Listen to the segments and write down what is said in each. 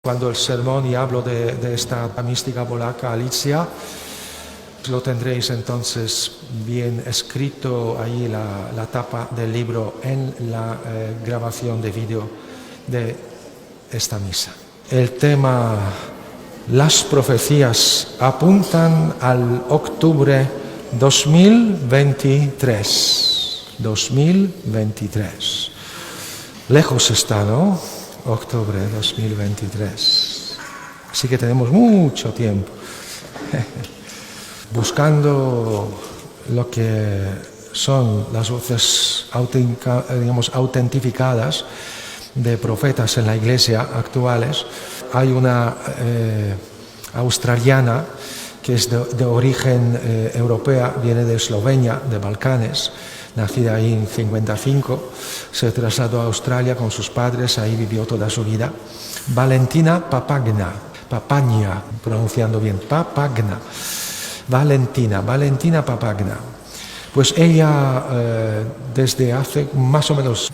Cuando el sermón y hablo de esta mística polaca Alicja, lo tendréis entonces bien escrito ahí la tapa del libro en la grabación de vídeo de esta misa. El tema, las profecías apuntan al octubre 2023. 2023. Lejos está, ¿no? Octubre 2023. Así que tenemos mucho tiempo. Buscando lo que son las voces autentificadas de profetas en la iglesia actuales. Hay una australiana que es de origen europea, viene de Eslovenia, de Balcanes, nacida ahí en 55, se trasladó a Australia con sus padres, ahí vivió toda su vida. Valentina Papagna, pronunciando bien, Papagna. Valentina Papagna. Pues ella desde hace más o menos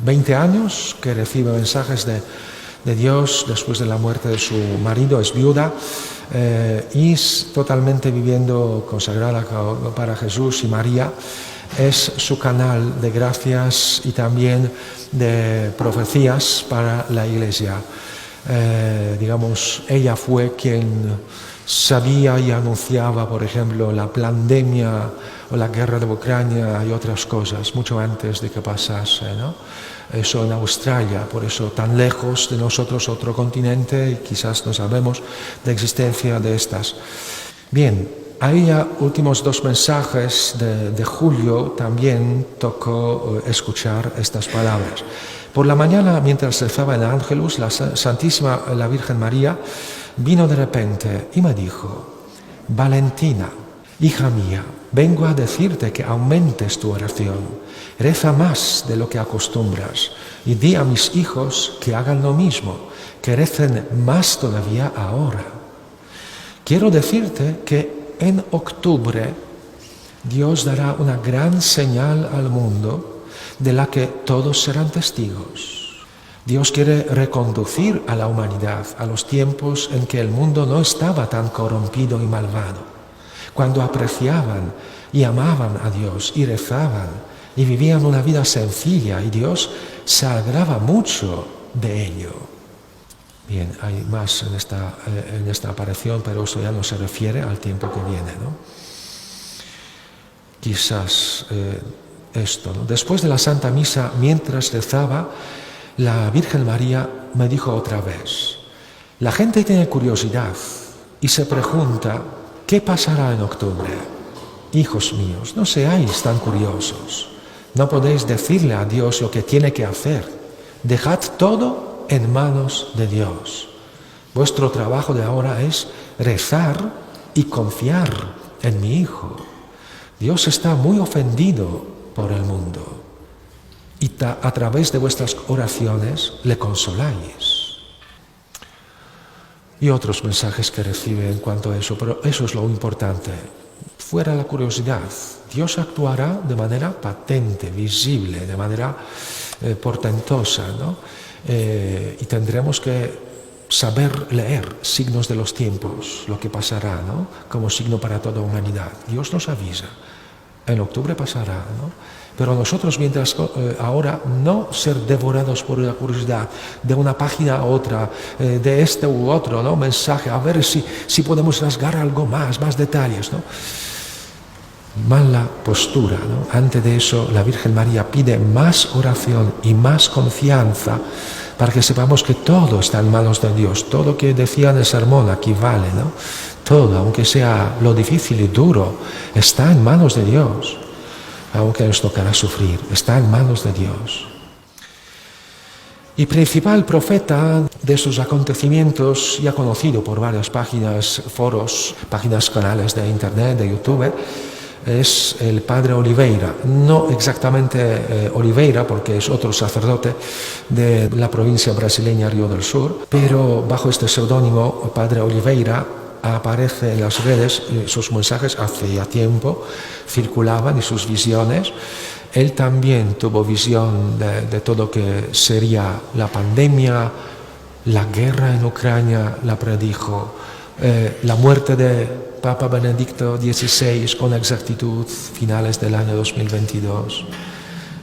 20 años que recibe mensajes de Dios después de la muerte de su marido, es viuda y es totalmente viviendo consagrada para Jesús y María. Es su canal de gracias y también de profecías para la iglesia. Ella fue quien sabía y anunciaba, por ejemplo, la pandemia o la guerra de Ucrania y otras cosas, mucho antes de que pasase, ¿no? Eso en Australia, por eso tan lejos de nosotros, otro continente, y quizás no sabemos de existencia de estas. Bien, a ella, últimos 2 mensajes de julio, también tocó escuchar estas palabras. Por la mañana, mientras rezaba el Ángelus, la Santísima la Virgen María vino de repente y me dijo: Valentina, hija mía, vengo a decirte que aumentes tu oración, reza más de lo que acostumbras y di a mis hijos que hagan lo mismo, que recen más todavía ahora. Quiero decirte que en octubre Dios dará una gran señal al mundo de la que todos serán testigos. Dios quiere reconducir a la humanidad a los tiempos en que el mundo no estaba tan corrompido y malvado, cuando apreciaban y amaban a Dios y rezaban y vivían una vida sencilla y Dios se alegraba mucho de ello. Bien, hay más en esta aparición, pero eso ya no se refiere al tiempo que viene, ¿no? Quizás esto, ¿no? Después de la Santa Misa, mientras rezaba, la Virgen María me dijo otra vez: la gente tiene curiosidad y se pregunta ¿qué pasará en octubre? Hijos míos, no seáis tan curiosos. No podéis decirle a Dios lo que tiene que hacer. Dejad todo en manos de Dios. Vuestro trabajo de ahora es rezar y confiar en mi Hijo. Dios está muy ofendido por el mundo y a través de vuestras oraciones le consoláis. Y otros mensajes que recibe en cuanto a eso, pero eso es lo importante. Fuera la curiosidad, Dios actuará de manera patente, visible, de manera portentosa, ¿no? Y tendremos que saber leer signos de los tiempos, lo que pasará, ¿no? Como signo para toda humanidad. Dios nos avisa. En octubre pasará, ¿no? Pero nosotros, mientras ahora, no ser devorados por la curiosidad de una página a otra, de este u otro, ¿no? Mensaje, a ver si podemos rasgar algo más detalles, ¿no? Mala postura, ¿no? Antes de eso, la Virgen María pide más oración y más confianza para que sepamos que todo está en manos de Dios. Todo lo que decía en el sermón aquí vale, ¿no? Todo, aunque sea lo difícil y duro, está en manos de Dios. Aunque nos tocará sufrir, está en manos de Dios. Y principal profeta de estos acontecimientos, ya conocido por varias páginas, foros, páginas, canales de internet, de YouTube, es el padre Oliveira. No exactamente Oliveira, porque es otro sacerdote de la provincia brasileña Río del Sur, pero bajo este seudónimo, padre Oliveira, aparece en las redes. Sus mensajes hace ya tiempo circulaban y sus visiones. Él también tuvo visión de todo lo que sería la pandemia, la guerra en Ucrania la predijo, la muerte de Papa Benedicto XVI con exactitud, finales del año 2022.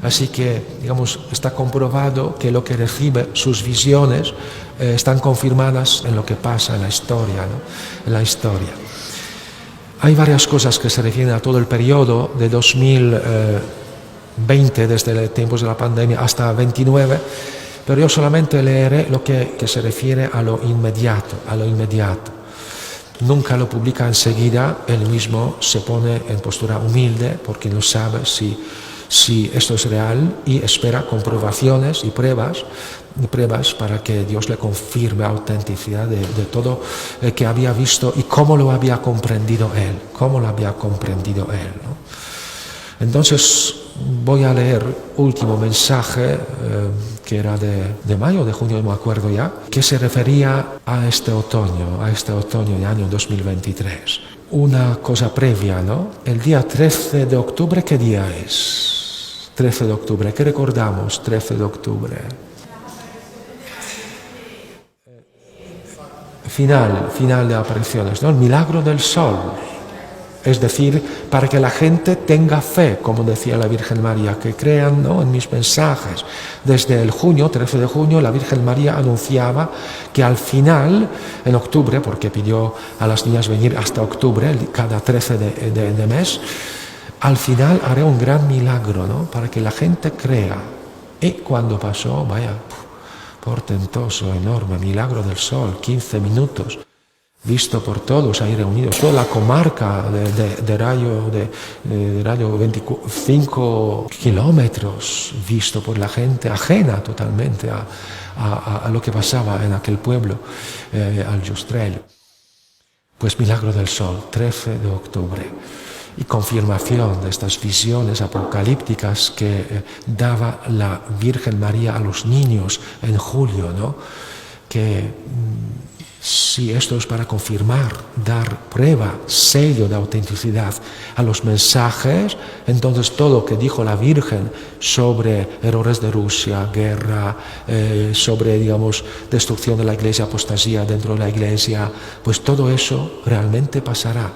Así que, digamos, está comprobado que lo que recibe, sus visiones, están confirmadas en lo que pasa en la historia, ¿no? En la historia. Hay varias cosas que se refieren a todo el periodo de 2020, desde los tiempos de la pandemia, hasta 29, pero yo solamente leeré lo que se refiere a lo inmediato, Nunca lo publica enseguida, él mismo se pone en postura humilde porque no sabe si esto es real y espera comprobaciones y pruebas para que Dios le confirme la autenticidad de todo que había visto y cómo lo había comprendido él, ¿no? Entonces voy a leer último mensaje que era de mayo, de junio, no me acuerdo ya, que se refería a este otoño de año 2023. Una cosa previa, ¿no? El día 13 de octubre, ¿qué día es? 13 de octubre, ¿qué recordamos? 13 de octubre. Final de apariciones, ¿no? El milagro del sol. Es decir, para que la gente tenga fe, como decía la Virgen María, que crean, ¿no?, en mis mensajes. Desde el 13 de junio, la Virgen María anunciaba que al final, en octubre, porque pidió a las niñas venir hasta octubre, cada 13 de mes, al final haré un gran milagro, ¿no?, para que la gente crea. Y cuando pasó, vaya, portentoso, enorme, milagro del sol, 15 minutos. Visto por todos ahí reunidos, toda la comarca de radio 25 kilómetros, visto por la gente ajena totalmente a lo que pasaba en aquel pueblo, al Justrel. Pues milagro del sol, 13 de octubre. Y confirmación de estas visiones apocalípticas que daba la Virgen María a los niños en julio, ¿no? Que si esto es para confirmar, dar prueba, sello de autenticidad a los mensajes, entonces todo lo que dijo la Virgen sobre errores de Rusia, guerra, sobre, digamos, destrucción de la Iglesia, apostasía dentro de la Iglesia, pues todo eso realmente pasará.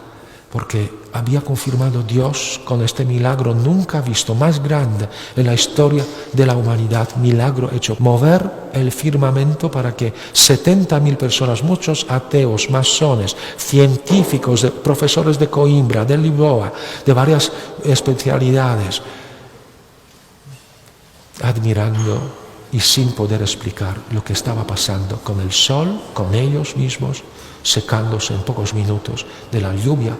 Porque había confirmado Dios con este milagro nunca visto, más grande en la historia de la humanidad, milagro hecho, mover el firmamento para que 70.000 personas, muchos ateos, masones, científicos, profesores de Coimbra, de Lisboa, de varias especialidades, admirando y sin poder explicar lo que estaba pasando con el sol, con ellos mismos, secándose en pocos minutos de la lluvia,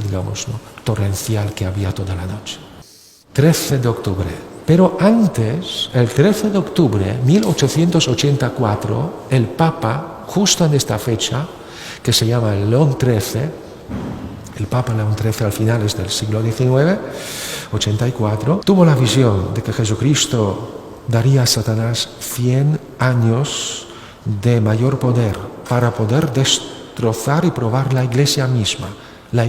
digamos, ¿no?, torrencial que había toda la noche. 13 de octubre. Pero antes, el 13 de octubre, 1884, el Papa, justo en esta fecha, que se llama el León XIII, el Papa León XIII al finales del siglo XIX, 84, tuvo la visión de que Jesucristo daría a Satanás 100 años de mayor poder para poder destrozar y probar la Iglesia misma. La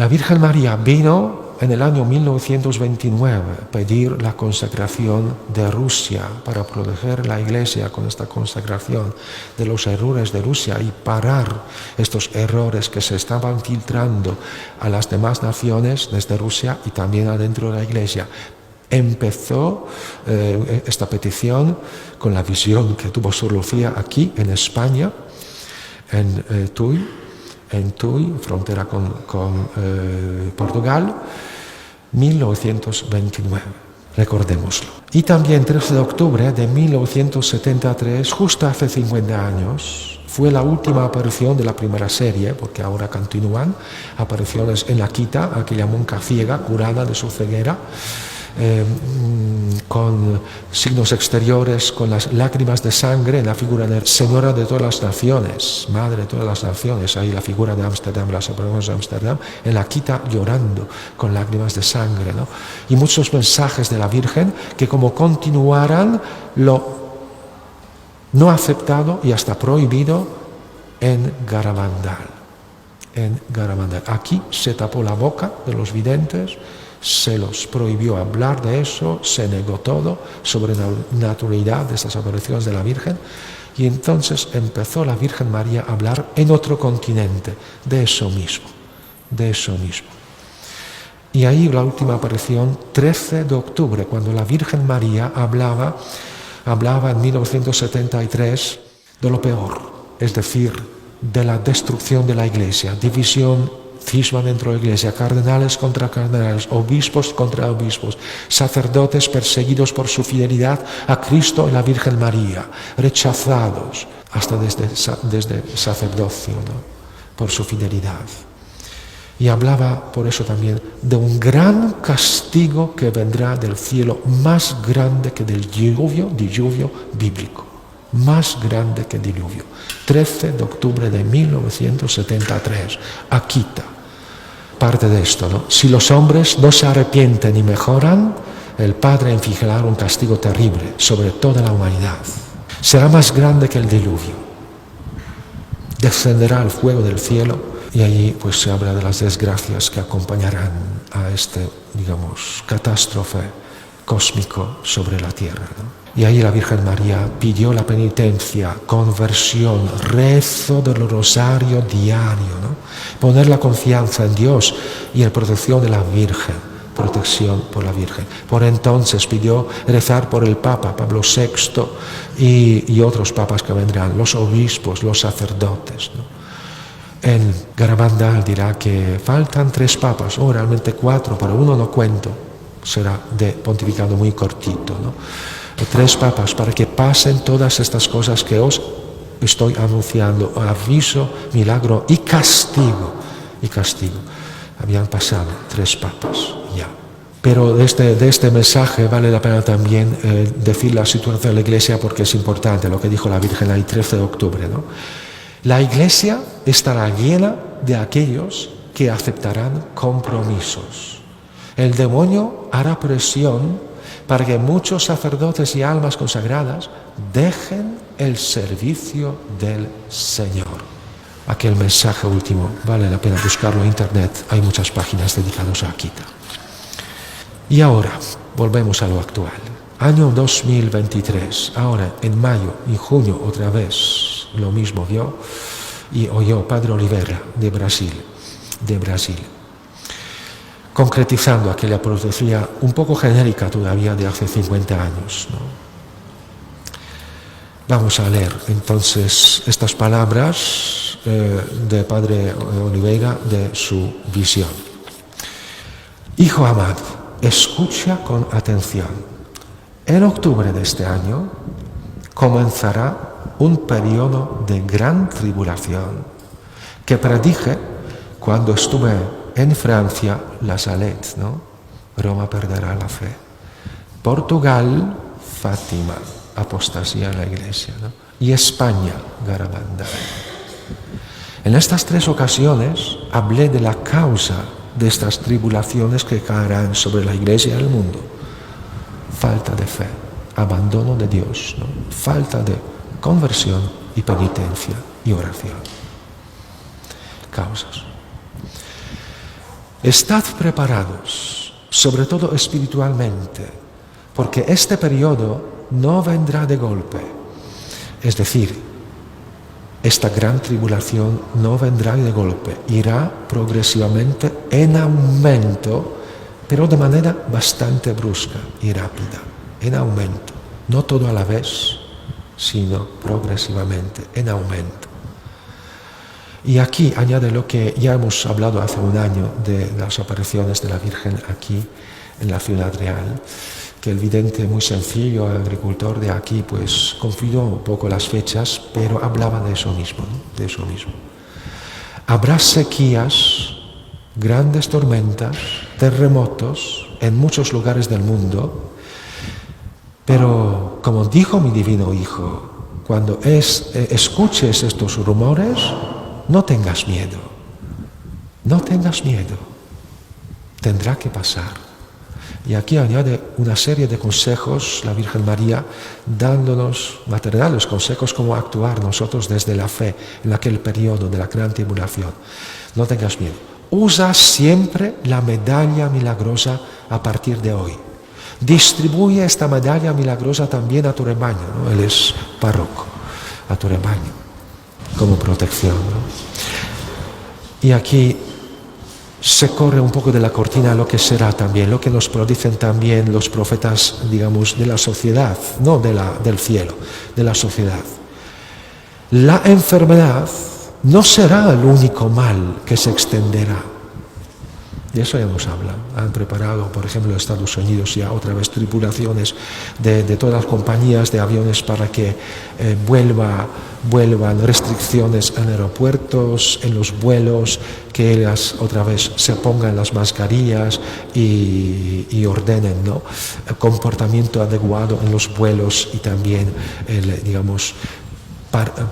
Virgen María vino en el año 1929 a pedir la consagración de Rusia para proteger la Iglesia con esta consagración de los errores de Rusia y parar estos errores que se estaban filtrando a las demás naciones desde Rusia y también adentro de la Iglesia. Empezó esta petición con la visión que tuvo Sor Lucía aquí en España, en Tui, frontera con Portugal, 1929, recordémoslo. Y también 13 de octubre de 1973, justo hace 50 años, fue la última aparición de la primera serie, porque ahora continúan apariciones en la Quita, aquella monja ciega curada de su ceguera, con signos exteriores, con las lágrimas de sangre en la figura de Señora de todas las naciones, Madre de todas las naciones, ahí la figura de Ámsterdam, las apariciones de Ámsterdam, en la Quita llorando con lágrimas de sangre, ¿no? Y muchos mensajes de la Virgen que como continuaran lo no aceptado y hasta prohibido en Garabandal. Aquí se tapó la boca de los videntes, se los prohibió hablar de eso, se negó todo sobre la naturalidad de estas apariciones de la Virgen, y entonces empezó la Virgen María a hablar en otro continente de eso mismo. Y ahí la última aparición, 13 de octubre, cuando la Virgen María hablaba en 1973 de lo peor, es decir, de la destrucción de la Iglesia, división, cisma dentro de la Iglesia, cardenales contra cardenales, obispos contra obispos, sacerdotes perseguidos por su fidelidad a Cristo y la Virgen María, rechazados hasta desde sacerdocio, ¿no?, por su fidelidad. Y hablaba por eso también de un gran castigo que vendrá del cielo, más grande que del diluvio bíblico, más grande que el diluvio. 13 de octubre de 1973, Akita. Parte de esto, ¿no? Si los hombres no se arrepienten y mejoran, el Padre infligirá un castigo terrible sobre toda la humanidad. Será más grande que el diluvio. Descenderá el fuego del cielo. Y allí pues se habla de las desgracias que acompañarán a este, digamos, catástrofe cósmico sobre la tierra, ¿no? Y ahí la Virgen María pidió la penitencia, conversión, rezo del rosario diario, ¿no? Poner la confianza en Dios y en protección de la Virgen, protección por la Virgen. Por entonces pidió rezar por el Papa Pablo VI y otros papas que vendrán, los obispos, los sacerdotes, ¿no? En Garabandal dirá que faltan 3 papas, o realmente 4, pero uno no cuento, será de pontificado muy cortito, ¿no? 3 papas para que pasen todas estas cosas que os estoy anunciando, aviso, milagro y castigo. Habían pasado 3 papas ya. Pero de este mensaje vale la pena también decir la situación de la Iglesia, porque es importante lo que dijo la Virgen el 13 de octubre, ¿no? La Iglesia estará llena de aquellos que aceptarán compromisos. El demonio hará presión para que muchos sacerdotes y almas consagradas dejen el servicio del Señor. Aquel mensaje último vale la pena buscarlo en internet, hay muchas páginas dedicadas a Akita. Y ahora volvemos a lo actual. Año 2023, ahora en mayo y junio otra vez lo mismo vio y oyó Padre Oliveira de Brasil, concretizando aquella profecía un poco genérica todavía de hace 50 años, ¿no? Vamos a leer entonces estas palabras de Padre Oliveira de su visión. Hijo amado, escucha con atención. En octubre de este año comenzará un periodo de gran tribulación que predije cuando estuve en Francia, La Salette, ¿no? Roma perderá la fe. Portugal, Fátima, apostasía en la Iglesia, ¿no? Y España, Garabandal. En estas 3 ocasiones hablé de la causa de estas tribulaciones que caerán sobre la Iglesia y el mundo. Falta de fe, abandono de Dios, ¿no? Falta de conversión y penitencia y oración. Causas. Estad preparados, sobre todo espiritualmente, porque este periodo no vendrá de golpe. Es decir, esta gran tribulación no vendrá de golpe, irá progresivamente en aumento, pero de manera bastante brusca y rápida, en aumento, no todo a la vez, sino progresivamente, en aumento. Y aquí añade lo que ya hemos hablado hace un año de las apariciones de la Virgen aquí en la Ciudad Real, que el vidente muy sencillo, el agricultor de aquí, pues confundió un poco las fechas, pero hablaba de eso mismo, ¿no? De eso mismo. Habrá sequías, grandes tormentas, terremotos en muchos lugares del mundo, pero como dijo mi divino Hijo, cuando escuches estos rumores, no tengas miedo, no tengas miedo, tendrá que pasar. Y aquí añade una serie de consejos la Virgen María, dándonos materiales consejos cómo actuar nosotros desde la fe en aquel periodo de la gran tribulación. No tengas miedo, Usa siempre la medalla milagrosa a partir de hoy. Distribuye esta medalla milagrosa también a tu rebaño, ¿no? Él es párroco, a tu rebaño, como protección, ¿no? Y aquí se corre un poco de la cortina lo que será también, lo que nos predicen también los profetas, digamos, de la sociedad, no del cielo, de la sociedad. La enfermedad no será el único mal que se extenderá. De eso ya nos hablan. Han preparado, por ejemplo, en Estados Unidos ya otra vez tripulaciones de todas las compañías de aviones para que vuelvan restricciones en aeropuertos, en los vuelos, que ellas otra vez se pongan las mascarillas y ordenen, ¿no?, el comportamiento adecuado en los vuelos y también, digamos,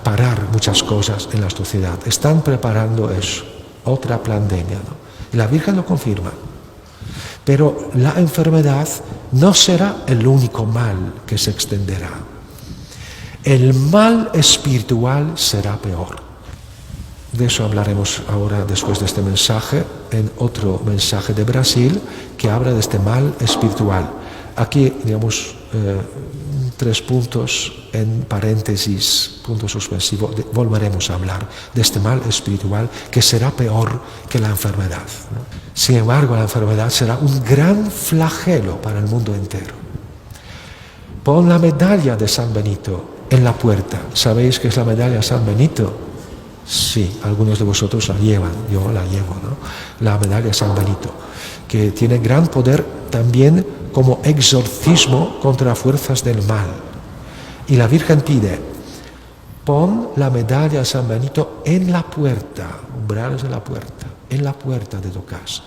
parar muchas cosas en la sociedad. Están preparando eso, otra pandemia, ¿no? La Virgen lo confirma. Pero la enfermedad no será el único mal que se extenderá. El mal espiritual será peor. De eso hablaremos ahora después de este mensaje, en otro mensaje de Brasil que habla de este mal espiritual. Aquí, digamos, 3 puntos en paréntesis, punto suspensivo, volveremos a hablar de este mal espiritual que será peor que la enfermedad, ¿no? Sin embargo, la enfermedad será un gran flagelo para el mundo entero. Pon la medalla de San Benito en la puerta. ¿Sabéis qué es la medalla de San Benito? Sí, algunos de vosotros la llevan, yo la llevo, ¿no? La medalla de San Benito, que tiene gran poder también como exorcismo contra fuerzas del mal. Y la Virgen pide, pon la medalla de San Benito en la puerta, umbrales de la puerta, en la puerta de tu casa.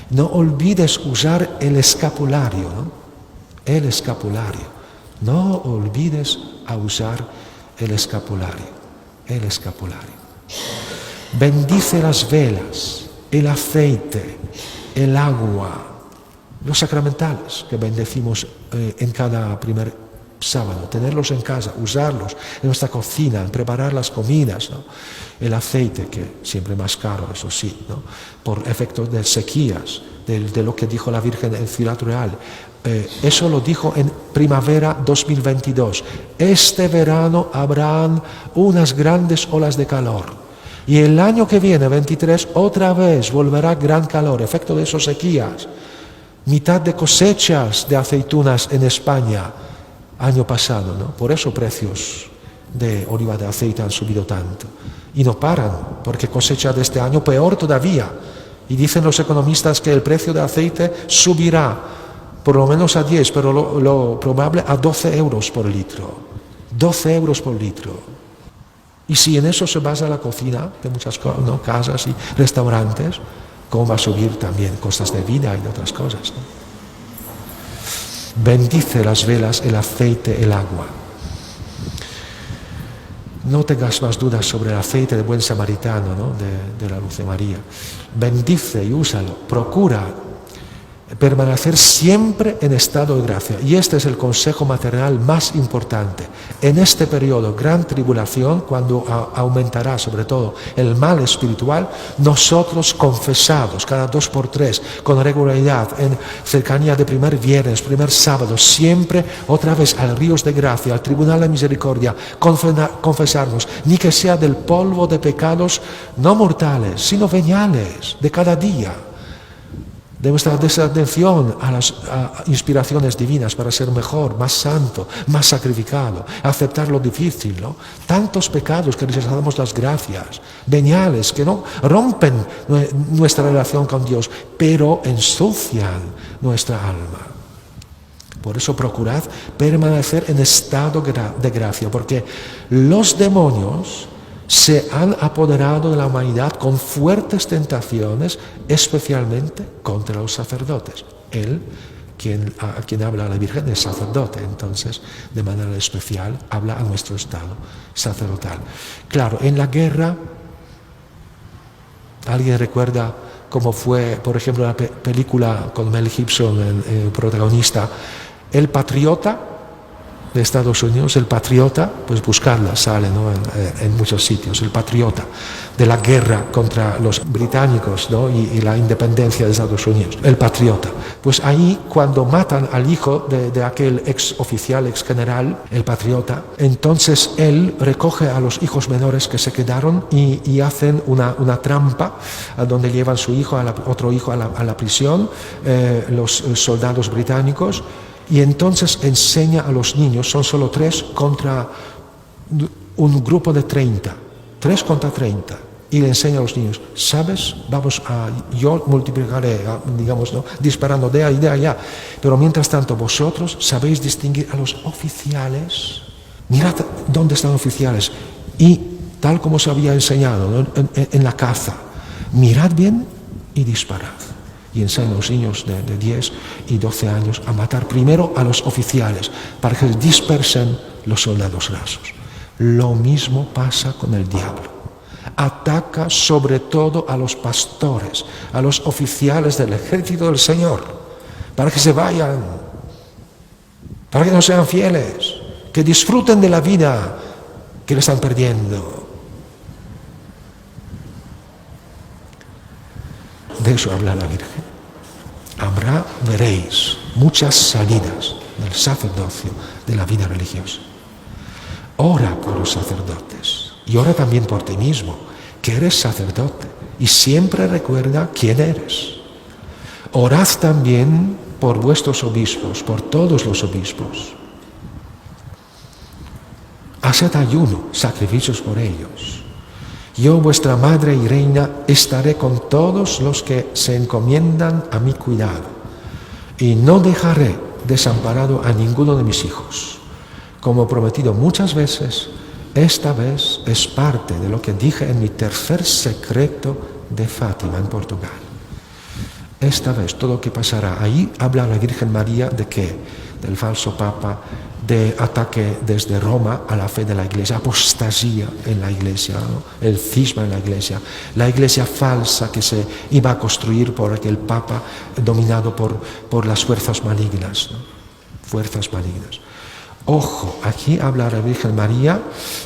No olvides usar el escapulario, ¿no? El escapulario. No olvides usar el escapulario. El escapulario. Bendice las velas, el aceite, el agua, los sacramentales que bendecimos en cada primer sábado, tenerlos en casa, usarlos en nuestra cocina, en preparar las comidas, ¿no? El aceite, que siempre más caro, eso sí, ¿no?, por efectos de sequías, de lo que dijo la Virgen en Ciudad Real. Eso lo dijo en primavera 2022. Este verano habrán unas grandes olas de calor. Y el año que viene, 23, otra vez volverá gran calor, efecto de esas sequías. Mitad de cosechas de aceitunas en España año pasado, ¿no? Por eso precios de oliva de aceite han subido tanto. Y no paran, porque cosecha de este año peor todavía. Y dicen los economistas que el precio de aceite subirá por lo menos a 10, pero lo probable a 12 euros por litro. 12 euros por litro. Y si en eso se basa la cocina de muchas ¿no?, casas y restaurantes, ¿cómo va a subir también costas de vida y de otras cosas, ¿no? Bendice las velas, el aceite, el agua. No tengas más dudas sobre el aceite de buen samaritano, ¿no?, de la Luz de María. Bendice y úsalo. Procura permanecer siempre en estado de gracia. Y este es el consejo maternal más importante. En este periodo, gran tribulación, cuando aumentará sobre todo el mal espiritual, nosotros confesados cada 2 por 3, con regularidad, en cercanía de primer viernes, primer sábado, siempre otra vez al ríos de gracia, al tribunal de misericordia, confesarnos, ni que sea del polvo de pecados no mortales, sino veniales, de cada día. De nuestra desatención a las inspiraciones divinas para ser mejor, más santo, más sacrificado, aceptar lo difícil, ¿no? Tantos pecados que rechazamos las gracias, veniales, que no rompen nuestra relación con Dios, pero ensucian nuestra alma. Por eso procurad permanecer en estado de gracia, porque los demonios se han apoderado de la humanidad con fuertes tentaciones, especialmente contra los sacerdotes. Él, a quien habla la Virgen, es sacerdote, entonces, de manera especial, habla a nuestro estado sacerdotal. Claro, en la guerra, ¿alguien recuerda cómo fue, por ejemplo, la película con Mel Gibson, el protagonista, El Patriota? de Estados Unidos, el patriota, pues buscarla, sale, ¿no?, en muchos sitios, el patriota de la guerra contra los británicos, ¿no?, y la independencia de Estados Unidos, el patriota. Pues ahí, cuando matan al hijo de aquel ex oficial, ex general, el patriota, entonces él recoge a los hijos menores que se quedaron y hacen una trampa donde llevan su hijo, otro hijo a la prisión, los soldados británicos, y entonces enseña a los niños, son solo 3 contra un grupo de 30, 3 contra 30, y le enseña a los niños, ¿sabes? Yo multiplicaré, digamos, ¿no?, disparando de ahí y de allá, pero mientras tanto vosotros sabéis distinguir a los oficiales, mirad dónde están los oficiales, y tal como se había enseñado, ¿no?, en la caza, mirad bien y disparad. Y enseña a los niños de 10 y 12 años a matar primero a los oficiales para que dispersen los soldados rasos. Lo mismo pasa con el diablo. Ataca sobre todo a los pastores, a los oficiales del ejército del Señor, para que se vayan, para que no sean fieles, que disfruten de la vida que le están perdiendo. De eso habla la Virgen. Veréis muchas salidas del sacerdocio, de la vida religiosa. Ora por los sacerdotes y ora también por ti mismo, que eres sacerdote, y siempre recuerda quién eres. Orad también por vuestros obispos, por todos los obispos. Haced ayuno, sacrificios por ellos. Yo, vuestra madre y reina, estaré con todos los que se encomiendan a mi cuidado, y no dejaré desamparado a ninguno de mis hijos. Como prometido muchas veces, esta vez es parte de lo que dije en mi tercer secreto de Fátima, en Portugal. Esta vez, todo lo que pasará. Ahí habla la Virgen María de qué, del falso Papa, de ataque desde Roma a la fe de la Iglesia, apostasía en la Iglesia, ¿no?, el cisma en la Iglesia falsa que se iba a construir por aquel Papa dominado por las fuerzas malignas, ¿no?, fuerzas malignas. Ojo, aquí habla la Virgen María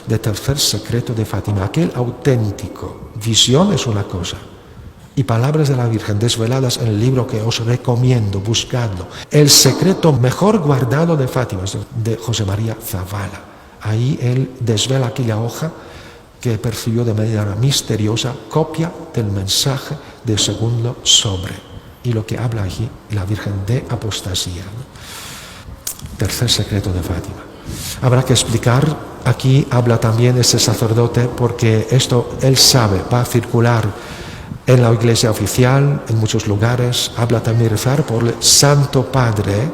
de tercer secreto de Fátima, aquel auténtico. Visión es una cosa, y palabras de la Virgen desveladas en el libro que os recomiendo, buscadlo. El secreto mejor guardado de Fátima, de José María Zavala. Ahí él desvela aquella hoja que percibió de manera misteriosa, copia del mensaje del segundo sobre. Y lo que habla aquí la Virgen de apostasía, ¿no? Tercer secreto de Fátima. Habrá que explicar, aquí habla también ese sacerdote, porque esto él sabe, va a circular en la Iglesia oficial, en muchos lugares. Habla también rezar por el Santo Padre,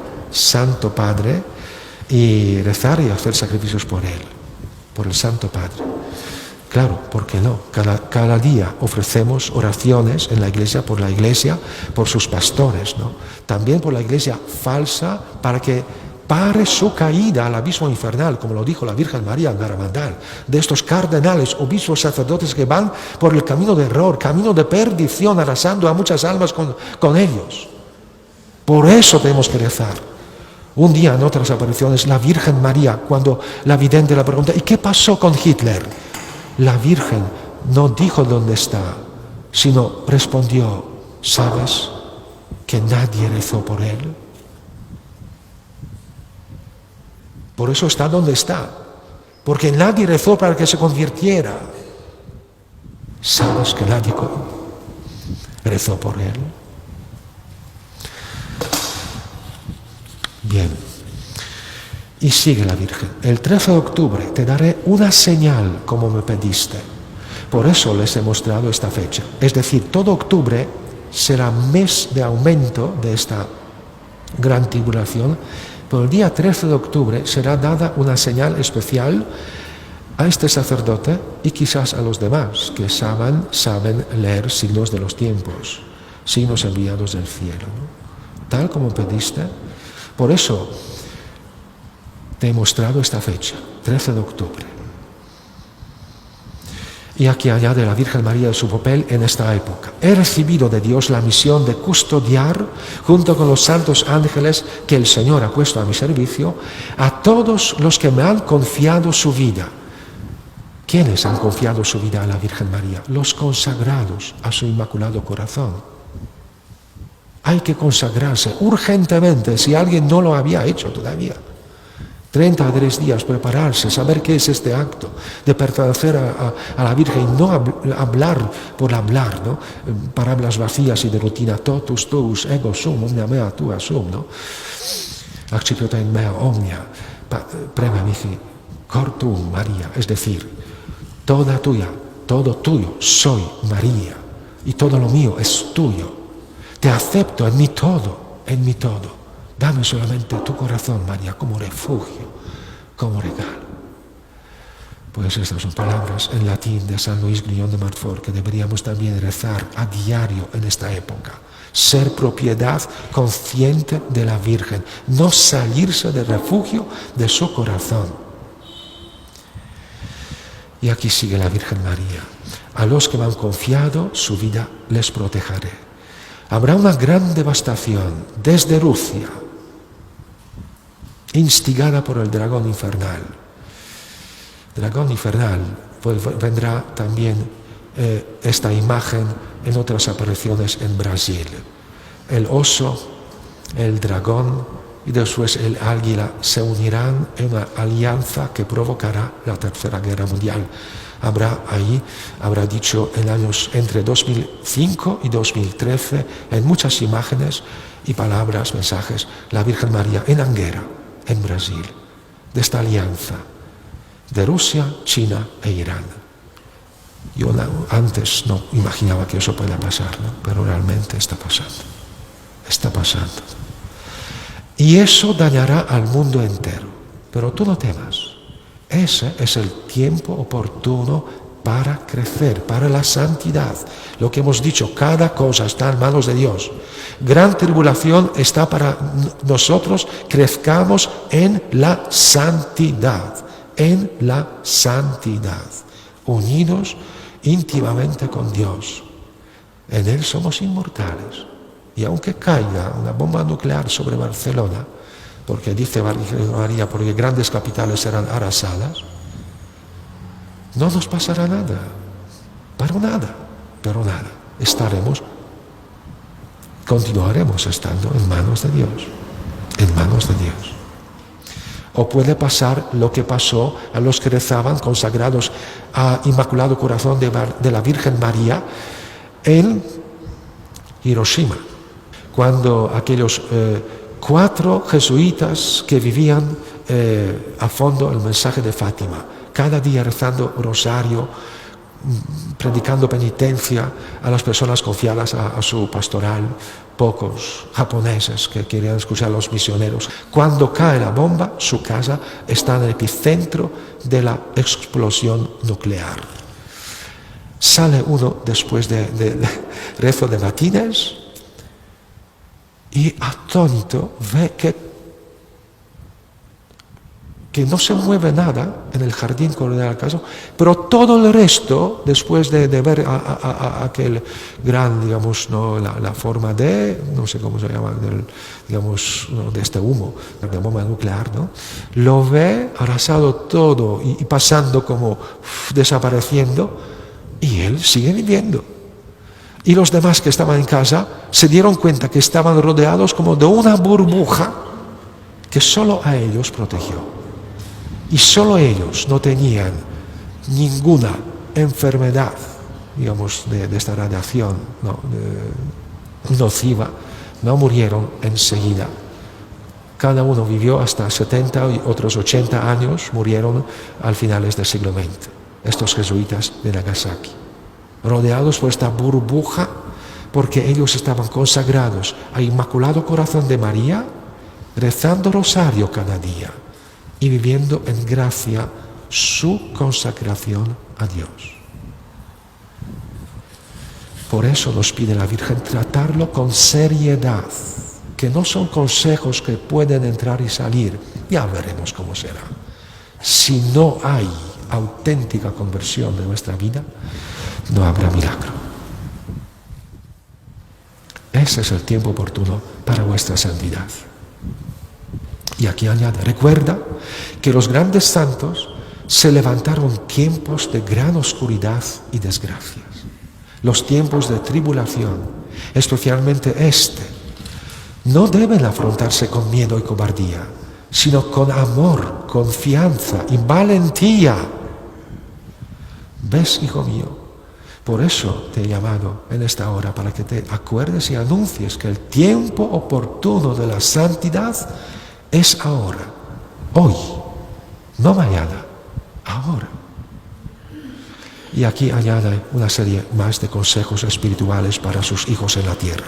y rezar y hacer sacrificios por él, por el Santo Padre. Claro, ¿por qué no? Cada día ofrecemos oraciones en la Iglesia, por sus pastores, ¿no? También por la Iglesia falsa, para que pare su caída al abismo infernal, como lo dijo la Virgen María en Garabandal, de estos cardenales, obispos, sacerdotes que van por el camino de error, camino de perdición, arrasando a muchas almas con ellos. Por eso tenemos que rezar. Un día en otras apariciones, la Virgen María, cuando la vidente la pregunta, ¿y qué pasó con Hitler? La Virgen no dijo dónde está, sino respondió, ¿sabes que nadie rezó por él? Por eso está donde está, porque nadie rezó para que se convirtiera. ¿Sabes que nadie rezó por él? Bien. Y sigue la Virgen. El 13 de octubre te daré una señal como me pediste. Por eso les he mostrado esta fecha. Es decir, todo octubre será mes de aumento de esta gran tribulación. Pero el día 13 de octubre será dada una señal especial a este sacerdote y quizás a los demás que saben leer signos de los tiempos, signos enviados del cielo, ¿no? Tal como pediste. Por eso te he mostrado esta fecha, 13 de octubre. Y aquí añade la Virgen María su papel en esta época. He recibido de Dios la misión de custodiar, junto con los santos ángeles que el Señor ha puesto a mi servicio, a todos los que me han confiado su vida. ¿Quiénes han confiado su vida a la Virgen María? Los consagrados a su Inmaculado Corazón. Hay que consagrarse urgentemente si alguien no lo había hecho todavía. 33 días prepararse, saber qué es este acto de pertenecer a la Virgen y no hablar por hablar, ¿no? Palabras vacías y de rutina, totus tuus ego sum, omnia mea tua sum, ¿no? Accipiota in mea omnia, prema mihi, cor tuum, María, es decir, toda tuya, todo tuyo, soy María, y todo lo mío es tuyo. Te acepto en mi todo, en mi todo. Dame solamente tu corazón, María, como refugio, como regalo. Pues estas son palabras en latín de San Luis Grignon de Montfort que deberíamos también rezar a diario en esta época. Ser propiedad consciente de la Virgen, no salirse del refugio de su corazón. Y aquí sigue la Virgen María. A los que me han confiado su vida les protegeré. Habrá una gran devastación desde Rusia, instigada por el dragón infernal. Dragón infernal, pues vendrá también esta imagen en otras apariciones en Brasil. El oso, el dragón y después el águila se unirán en una alianza que provocará la Tercera Guerra Mundial. Habrá dicho en años entre 2005 y 2013, en muchas imágenes y palabras, mensajes, la Virgen María en Anguera, en Brasil, de esta alianza de Rusia, China e Irán. Yo antes no imaginaba que eso pueda pasar, ¿no? Pero realmente está pasando. Está pasando. Y eso dañará al mundo entero. Pero tú no temas. Ese es el tiempo oportuno para crecer, para la santidad. Lo que hemos dicho, cada cosa está en manos de Dios. Gran tribulación está para nosotros, crezcamos en la santidad, unidos íntimamente con Dios. En Él somos inmortales. Y aunque caiga una bomba nuclear sobre Barcelona, porque dice María, porque grandes capitales serán arrasadas, no nos pasará nada, pero nada. Continuaremos estando en manos de Dios, O puede pasar lo que pasó a los que rezaban consagrados a Inmaculado Corazón de la Virgen María en Hiroshima, cuando aquellos 4 jesuitas que vivían a fondo el mensaje de Fátima, cada día rezando rosario, predicando penitencia a las personas confiadas a su pastoral, pocos japoneses que querían escuchar a los misioneros. Cuando cae la bomba, su casa está en el epicentro de la explosión nuclear. Sale uno después de rezo de matines y atónito ve que no se mueve nada en el jardín colonial del caso, pero todo el resto, después de ver a aquel gran, digamos, ¿no? la forma de, no sé cómo se llama, digamos, ¿no? de este humo, de bomba nuclear, ¿no? Lo ve arrasado todo y pasando como desapareciendo, y él sigue viviendo. Y los demás que estaban en casa se dieron cuenta que estaban rodeados como de una burbuja que solo a ellos protegió. Y solo ellos no tenían ninguna enfermedad, digamos, de esta radiación, ¿no? nociva, no murieron enseguida. Cada uno vivió hasta 70 y otros 80 años, murieron al finales del siglo XX, estos jesuitas de Nagasaki, rodeados por esta burbuja, porque ellos estaban consagrados al Inmaculado Corazón de María, rezando rosario cada día y viviendo en gracia su consagración a Dios. Por eso nos pide la Virgen tratarlo con seriedad, que no son consejos que pueden entrar y salir. Ya veremos cómo será. Si no hay auténtica conversión de nuestra vida, no habrá milagro. Ese es el tiempo oportuno para vuestra santidad. Y aquí añade, recuerda que los grandes santos se levantaron tiempos de gran oscuridad y desgracias. Los tiempos de tribulación, especialmente no deben afrontarse con miedo y cobardía, sino con amor, confianza y valentía. ¿Ves, hijo mío? Por eso te he llamado en esta hora, para que te acuerdes y anuncies que el tiempo oportuno de la santidad es ahora, hoy, no mañana, ahora. Y aquí añade una serie más de consejos espirituales para sus hijos en la tierra.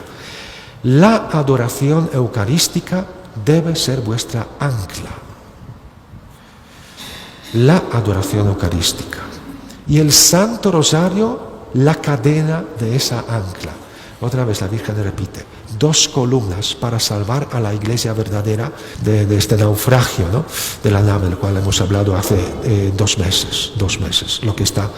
La adoración eucarística debe ser vuestra ancla. La adoración eucarística. Y el Santo Rosario, la cadena de esa ancla. Otra vez la Virgen repite, 2 columnas para salvar a la iglesia verdadera de este naufragio, ¿no?, de la nave, del cual hemos hablado hace 2 meses, lo que está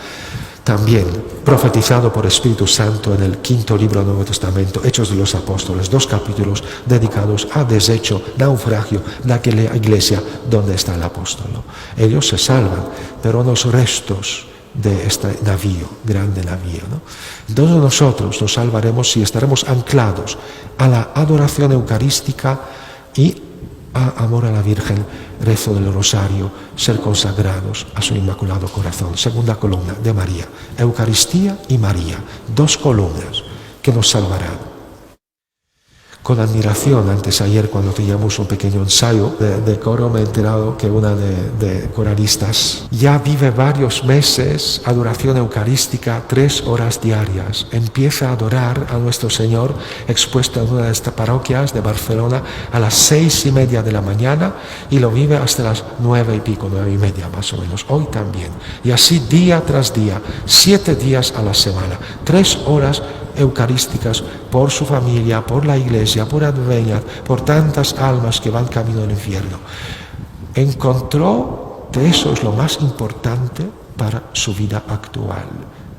también profetizado por Espíritu Santo en el 5º libro del Nuevo Testamento, Hechos de los Apóstoles, 2 capítulos dedicados a desecho, naufragio de aquella iglesia donde está el apóstol, ¿no? Ellos se salvan, pero los restos de este navío, grande navío, ¿no? Entonces nosotros nos salvaremos si estaremos anclados a la adoración eucarística y a amor a la Virgen, rezo del rosario, ser consagrados a su Inmaculado Corazón. Segunda columna de María, Eucaristía y María, 2 columnas que nos salvarán. Con admiración, ayer cuando teníamos un pequeño ensayo de coro, me he enterado que una de coralistas ya vive varios meses adoración eucarística, 3 horas diarias. Empieza a adorar a nuestro Señor expuesto en una de estas parroquias de Barcelona a las 6:30 de la mañana y lo vive hasta las 9 y pico, 9:30 más o menos, hoy también. Y así día tras día, 7 días a la semana, 3 horas eucarísticas por su familia, por la iglesia, por Adveniat, por tantas almas que van camino al infierno. Encontró que eso es lo más importante para su vida actual,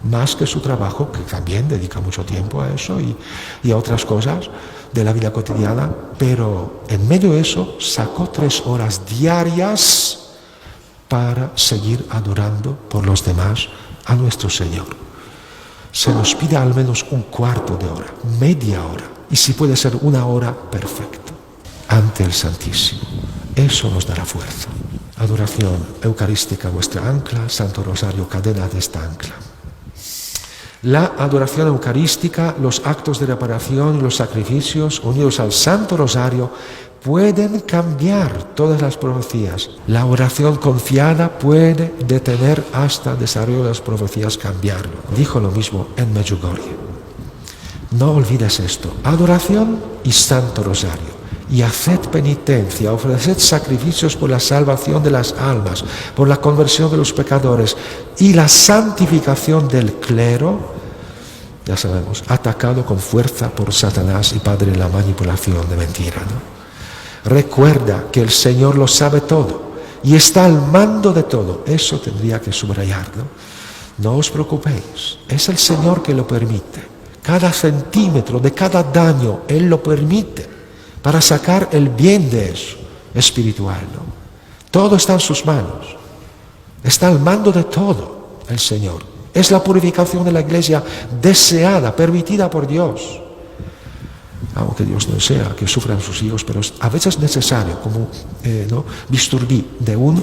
más que su trabajo, que también dedica mucho tiempo a eso y a otras cosas de la vida cotidiana, pero en medio de eso sacó 3 horas diarias para seguir adorando por los demás a nuestro Señor. Se nos pide al menos 1/4 de hora, media hora, y si puede ser 1 hora, perfecto, ante el Santísimo. Eso nos dará fuerza. Adoración eucarística, vuestra ancla, Santo Rosario, cadena de esta ancla. La adoración eucarística, los actos de reparación y los sacrificios unidos al Santo Rosario pueden cambiar todas las profecías. La oración confiada puede detener hasta el desarrollo de las profecías, cambiarlo. Dijo lo mismo en Medjugorje. No olvides esto, adoración y Santo Rosario. Y haced penitencia, ofreced sacrificios por la salvación de las almas, por la conversión de los pecadores y la santificación del clero, ya sabemos, atacado con fuerza por Satanás y padre de la manipulación de mentira, ¿no? Recuerda que el Señor lo sabe todo y está al mando de todo. Eso tendría que subrayarlo. No os preocupéis, es el Señor que lo permite. Cada centímetro de cada daño Él lo permite para sacar el bien de eso espiritual, ¿no? Todo está en sus manos. Está al mando de todo el Señor. Es la purificación de la iglesia deseada, permitida por Dios. Aunque Dios no desea que sufran sus hijos, pero a veces es necesario, como ¿no?, bisturí de un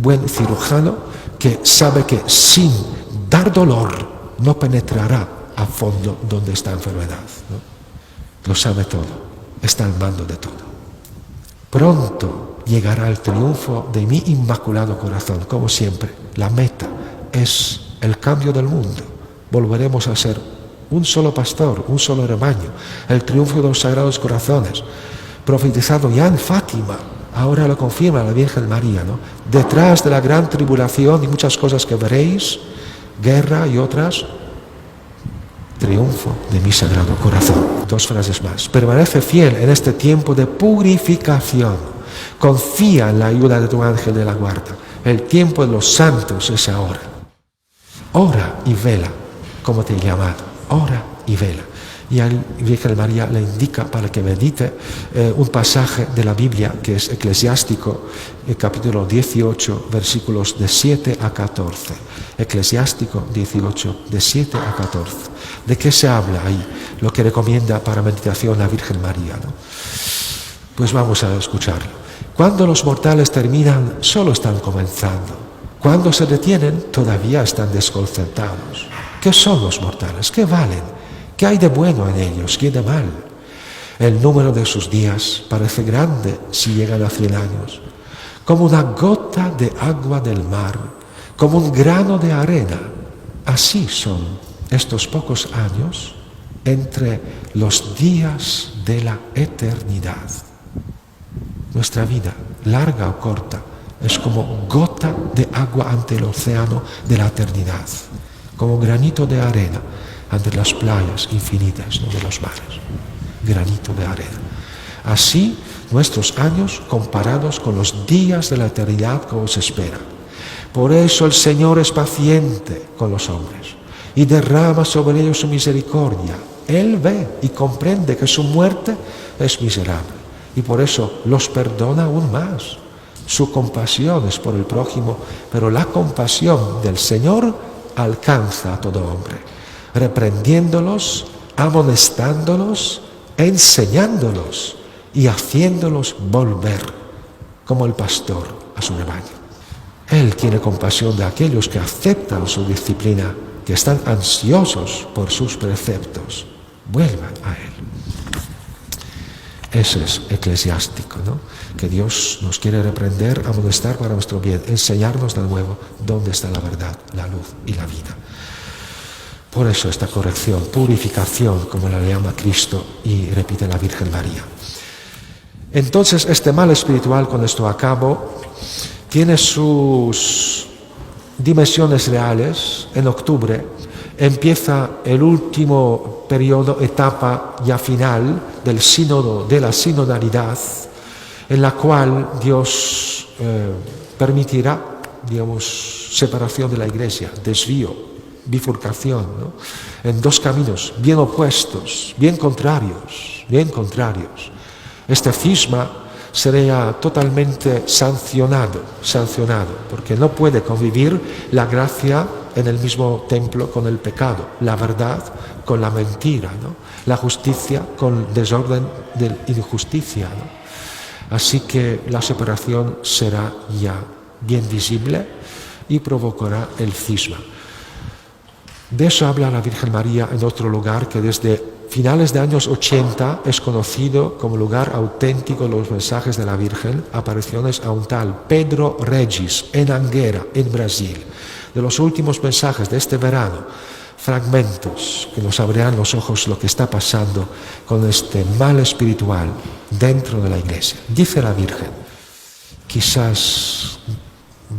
buen cirujano que sabe que sin dar dolor no penetrará a fondo donde está la enfermedad, ¿no? Lo sabe todo, está al mando de todo. Pronto llegará el triunfo de mi Inmaculado Corazón, como siempre. La meta es el cambio del mundo. Volveremos a ser un solo pastor, un solo rebaño, el triunfo de los Sagrados Corazones, profetizado ya en Fátima, ahora lo confirma la Virgen María, ¿no? Detrás de la gran tribulación y muchas cosas que veréis, guerra y otras, triunfo de mi Sagrado Corazón. 2 frases más. Permanece fiel en este tiempo de purificación. Confía en la ayuda de tu ángel de la guarda. El tiempo de los santos es ahora. Ora y vela, como te he llamado. Ora y vela. Y a la Virgen María le indica para que medite un pasaje de la Biblia que es Eclesiástico, el capítulo 18, versículos de 7 a 14. Eclesiástico 18, de 7 a 14. ¿De qué se habla ahí? Lo que recomienda para meditación la Virgen María, ¿no? Pues vamos a escucharlo. Cuando los mortales terminan, solo están comenzando. Cuando se detienen, todavía están desconcertados. ¿Qué son los mortales? ¿Qué valen? ¿Qué hay de bueno en ellos? ¿Qué de mal? El número de sus días parece grande si llegan a 100 años, como una gota de agua del mar, como un grano de arena. Así son estos pocos años entre los días de la eternidad. Nuestra vida, larga o corta, es como gota de agua ante el océano de la eternidad, como granito de arena ante las playas infinitas, ¿no?, de los mares. Granito de arena. Así nuestros años comparados con los días de la eternidad que os espera. Por eso el Señor es paciente con los hombres y derrama sobre ellos su misericordia. Él ve y comprende que su muerte es miserable y por eso los perdona aún más. Su compasión es por el prójimo, pero la compasión del Señor alcanza a todo hombre, reprendiéndolos, amonestándolos, enseñándolos y haciéndolos volver, como el pastor a su rebaño. Él tiene compasión de aquellos que aceptan su disciplina, que están ansiosos por sus preceptos. Vuelvan a Él. Eso es eclesiástico, ¿no? Que Dios nos quiere reprender, amonestar para nuestro bien, enseñarnos de nuevo dónde está la verdad, la luz y la vida. Por eso esta corrección, purificación, como la llama Cristo y repite la Virgen María. Entonces este mal espiritual, con esto acabo, tiene sus dimensiones reales. En octubre empieza el último periodo, etapa ya final del sínodo, de la sinodalidad, en la cual Dios permitirá, digamos, separación de la Iglesia, desvío, bifurcación, ¿no?, en dos caminos bien opuestos, bien contrarios. Este cisma sería totalmente sancionado, porque no puede convivir la gracia en el mismo templo con el pecado, la verdad con la mentira, ¿no?, la justicia con el desorden de la injusticia, ¿no? Así que la separación será ya bien visible y provocará el cisma. De eso habla la Virgen María en otro lugar que desde finales de años 80 es conocido como lugar auténtico de los mensajes de la Virgen, apariciones a un tal Pedro Regis en Anguera, en Brasil. De los últimos mensajes de este verano, fragmentos que nos abrirán los ojos lo que está pasando con este mal espiritual dentro de la Iglesia. Dice la Virgen, quizás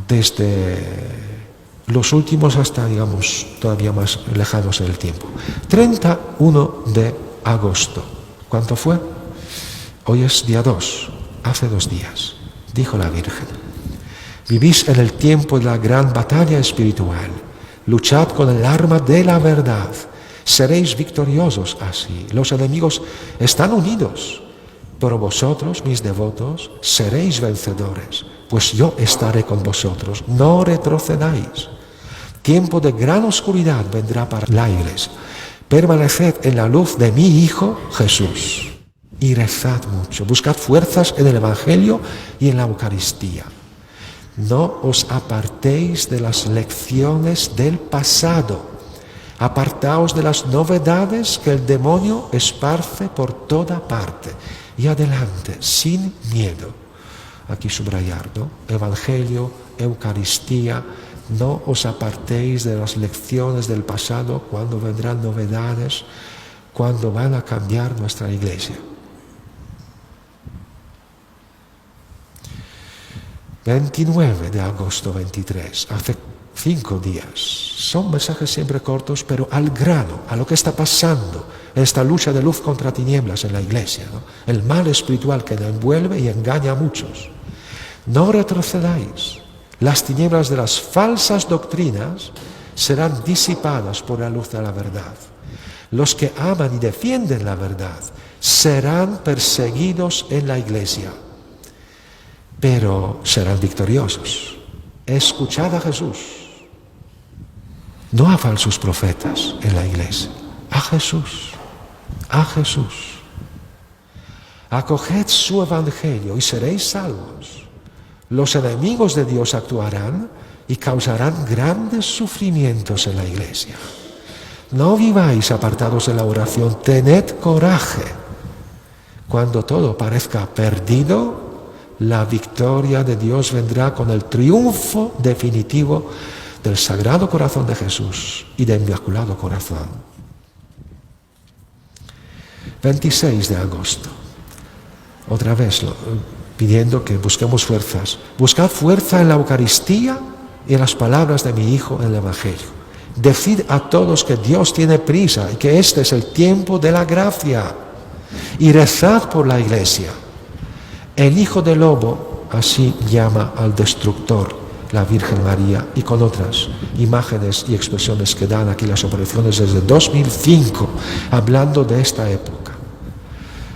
desde los últimos hasta, digamos, todavía más lejanos en el tiempo. 31 de agosto. ¿Cuánto fue? Hoy es día 2, hace 2 días. Dijo la Virgen, vivís en el tiempo de la gran batalla espiritual. Luchad con el arma de la verdad. Seréis victoriosos así. Los enemigos están unidos. Pero vosotros, mis devotos, seréis vencedores, pues yo estaré con vosotros. No retrocedáis. Tiempo de gran oscuridad vendrá para la Iglesia. Permaneced en la luz de mi Hijo Jesús y rezad mucho. Buscad fuerzas en el Evangelio y en la Eucaristía. No os apartéis de las lecciones del pasado. Apartaos de las novedades que el demonio esparce por toda parte. Y adelante, sin miedo. Aquí subrayar, ¿no? Evangelio, Eucaristía. No os apartéis de las lecciones del pasado cuando vendrán novedades, cuando van a cambiar nuestra Iglesia. 29 de agosto 23, hace 5 días. Son mensajes siempre cortos, pero al grano, a lo que está pasando en esta lucha de luz contra tinieblas en la Iglesia, ¿no? El mal espiritual que envuelve y engaña a muchos. No retrocedáis. Las tinieblas de las falsas doctrinas serán disipadas por la luz de la verdad. Los que aman y defienden la verdad serán perseguidos en la iglesia, pero serán victoriosos. Escuchad a Jesús, no a falsos profetas en la iglesia, a Jesús, a Jesús. Acoged su evangelio y seréis salvos. Los enemigos de Dios actuarán y causarán grandes sufrimientos en la iglesia. No viváis apartados de la oración, tened coraje. Cuando todo parezca perdido, la victoria de Dios vendrá con el triunfo definitivo del Sagrado Corazón de Jesús y del Inmaculado Corazón. 26 de agosto. Otra vez pidiendo que busquemos fuerzas. Buscad fuerza en la Eucaristía y en las palabras de mi Hijo en el Evangelio. Decid a todos que Dios tiene prisa y que este es el tiempo de la gracia. Y rezad por la Iglesia. El Hijo del Lobo así llama al destructor, la Virgen María, y con otras imágenes y expresiones que dan aquí las apariciones desde 2005, hablando de esta época.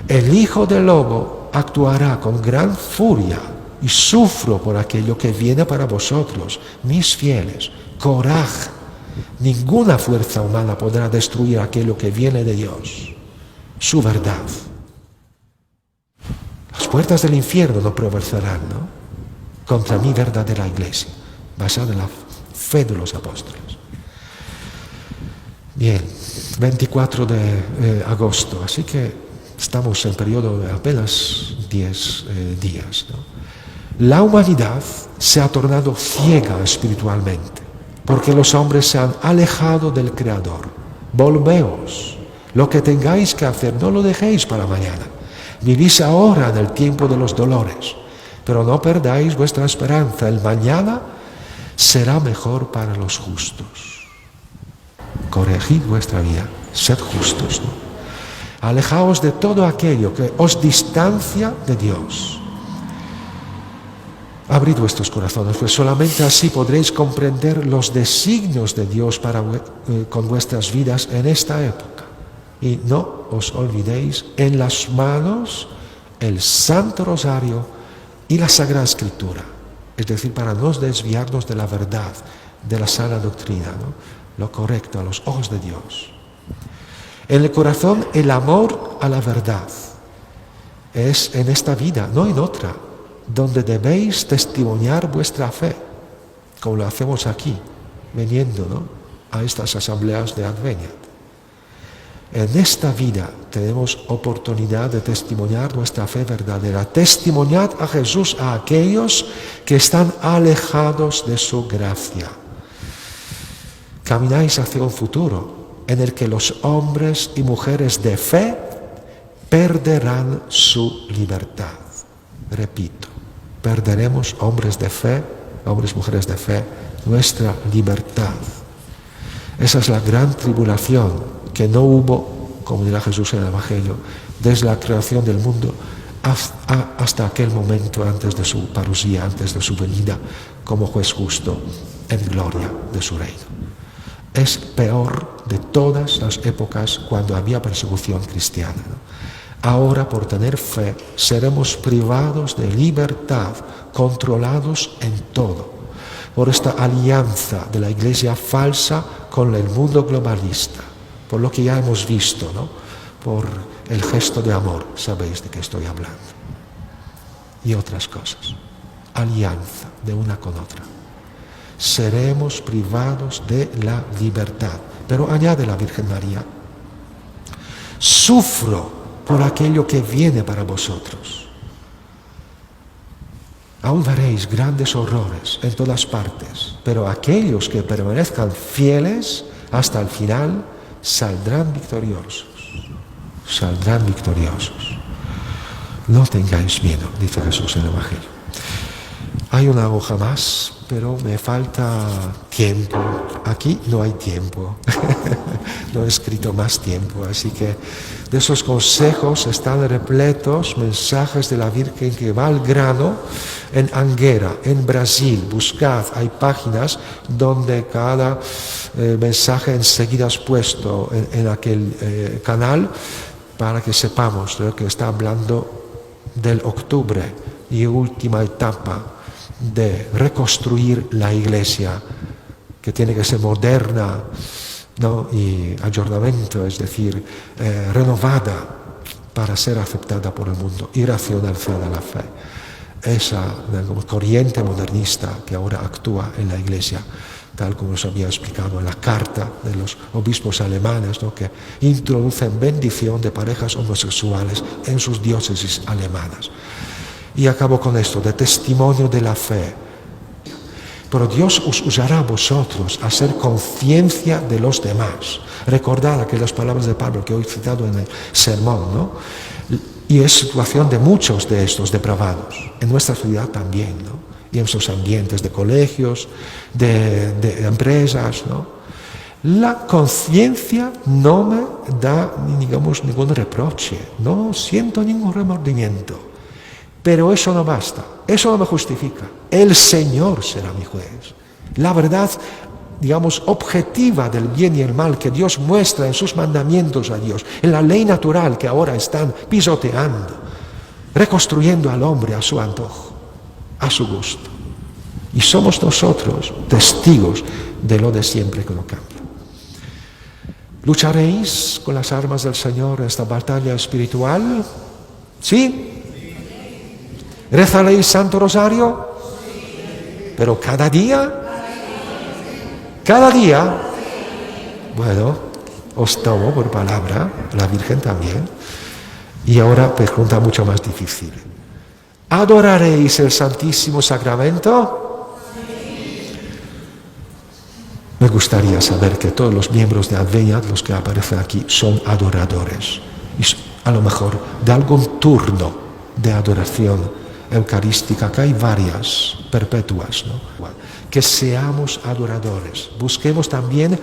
El Hijo del Lobo actuará con gran furia y sufro por aquello que viene para vosotros, mis fieles. Coraje. Ninguna fuerza humana podrá destruir aquello que viene de Dios, su verdad. Las puertas del infierno no prevalecerán, ¿no?, contra mi verdadera iglesia, basada en la fe de los apóstoles. Bien, 24 de agosto, así que estamos en periodo de apenas 10 días, ¿no? La humanidad se ha tornado ciega espiritualmente, porque los hombres se han alejado del Creador. Volveos, lo que tengáis que hacer, no lo dejéis para mañana. Vivís ahora en el tiempo de los dolores, pero no perdáis vuestra esperanza. El mañana será mejor para los justos. Corregid vuestra vida, sed justos, ¿no? Alejaos de todo aquello que os distancia de Dios. Abrid vuestros corazones, pues solamente así podréis comprender los designios de Dios con vuestras vidas en esta época. Y no os olvidéis en las manos el Santo Rosario y la Sagrada Escritura, es decir, para no desviarnos de la verdad, de la sana doctrina, ¿no?, lo correcto a los ojos de Dios. En el corazón el amor a la verdad es en esta vida, no en otra, donde debéis testimoniar vuestra fe, como lo hacemos aquí, viniendo, ¿no?, a estas asambleas de Advent. En esta vida tenemos oportunidad de testimoniar nuestra fe verdadera. Testimoniad a Jesús a aquellos que están alejados de su gracia. Camináis hacia un futuro en el que los hombres y mujeres de fe perderán su libertad. Repito, perderemos hombres de fe, hombres y mujeres de fe, nuestra libertad. Esa es la gran tribulación que no hubo, como dirá Jesús en el Evangelio, desde la creación del mundo hasta aquel momento antes de su parusía, antes de su venida como juez justo en gloria de su reino. Es peor de todas las épocas cuando había persecución cristiana, ¿no? Ahora, por tener fe, seremos privados de libertad, controlados en todo, por esta alianza de la iglesia falsa con el mundo globalista, por lo que ya hemos visto, ¿no?, por el gesto de amor, sabéis de qué estoy hablando, y otras cosas. Alianza de una con otra. Seremos privados de la libertad. Pero añade la Virgen María, sufro por aquello que viene para vosotros. Aún veréis grandes horrores en todas partes, pero aquellos que permanezcan fieles hasta el final saldrán victoriosos. Saldrán victoriosos. No tengáis miedo, dice Jesús en el Evangelio. Hay una hoja más, pero me falta tiempo. Aquí no hay tiempo. No he escrito más tiempo. Así que de esos consejos están repletos mensajes de la Virgen que va al grano en Anguera, en Brasil. Buscad, hay páginas donde cada mensaje enseguida es puesto en aquel canal para que sepamos de lo que está hablando del octubre y última etapa de reconstruir la Iglesia, que tiene que ser moderna, ¿no? Y ayornamiento, es decir, renovada para ser aceptada por el mundo y racionalizada la fe. Esa corriente modernista que ahora actúa en la Iglesia, tal como os había explicado en la carta de los obispos alemanes, ¿no? Que introducen bendición de parejas homosexuales en sus diócesis alemanas. Y acabo con esto, de testimonio de la fe. Pero Dios os usará a vosotros a hacer conciencia de los demás. Recordad aquellas palabras de Pablo que hoy he citado en el sermón, ¿no? Y es situación de muchos de estos depravados, en nuestra ciudad también, ¿no? Y en sus ambientes de colegios, de empresas, ¿no? La conciencia no me da, digamos, ningún reproche, no siento ningún remordimiento. Pero eso no basta, eso no me justifica. El Señor será mi juez. La verdad, digamos, objetiva del bien y el mal que Dios muestra en sus mandamientos a Dios, en la ley natural que ahora están pisoteando, reconstruyendo al hombre a su antojo, a su gusto. Y somos nosotros testigos de lo de siempre que no cambia. ¿Lucharéis con las armas del Señor en esta batalla espiritual? ¿Sí? ¿Rezaréis Santo Rosario? ¿Pero cada día? ¿Cada día? Bueno, os tomo por palabra, la Virgen también. Y ahora pregunta mucho más difícil. ¿Adoraréis el Santísimo Sacramento? Me gustaría saber que todos los miembros de Advenia, los que aparecen aquí, son adoradores. Y a lo mejor de algún turno de adoración eucarística, que hay varias perpetuas, ¿no? Que seamos adoradores. Busquemos también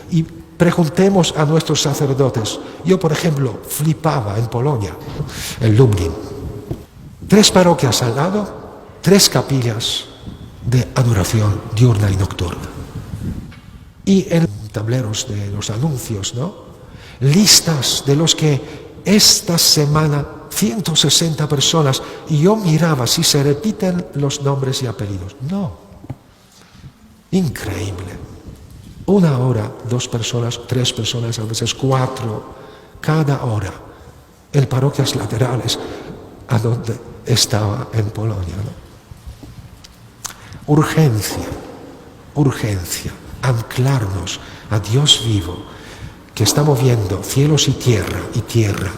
y preguntemos a nuestros sacerdotes. Yo, por ejemplo, flipaba en Polonia, en Lublin. 3 parroquias al lado, 3 capillas de adoración diurna y nocturna. Y en tableros de los anuncios, ¿no? Listas de los que esta semana 160 personas, y yo miraba si se repiten los nombres y apellidos. No. Increíble. 1 hora, 2 personas, 3 personas, a veces 4, cada hora, en parroquias laterales, a donde estaba en Polonia, ¿no? Urgencia, anclarnos a Dios vivo, que está moviendo cielos y tierra,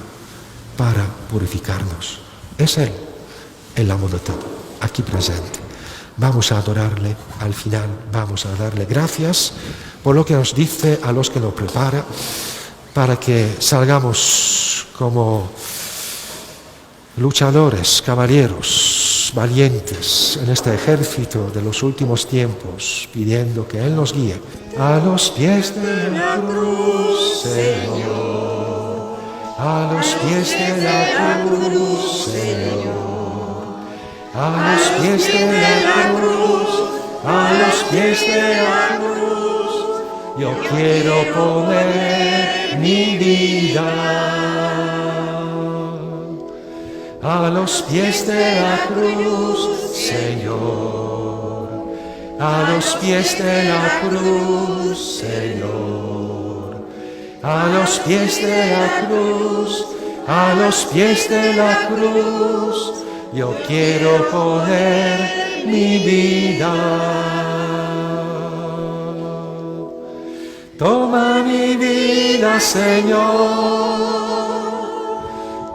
para purificarnos. Es Él, el amo de todo, aquí presente. Vamos a adorarle al final, vamos a darle gracias por lo que nos dice, a los que nos prepara, para que salgamos como luchadores, caballeros, valientes en este ejército de los últimos tiempos, pidiendo que Él nos guíe a los pies de la cruz, Señor. A los pies de la cruz, Señor. A los pies de la cruz, a los pies de la cruz, yo quiero poner mi vida. A los pies de la cruz, Señor. A los pies de la cruz, Señor. A los pies de la cruz, a los pies de la cruz, yo quiero poner mi vida. Toma mi vida, Señor.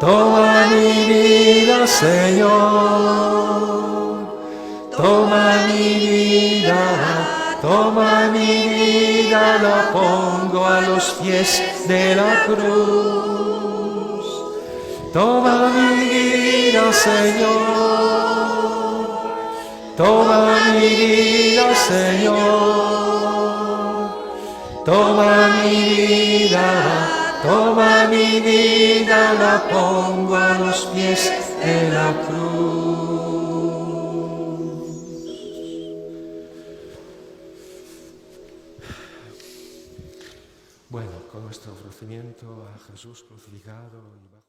Toma mi vida, Señor. Toma mi vida. Toma mi vida, la pongo a los pies de la cruz. Toma mi vida, Señor. Toma mi vida, Señor. Toma mi vida, la pongo a los pies de la cruz. Bueno, con nuestro ofrecimiento a Jesús crucificado.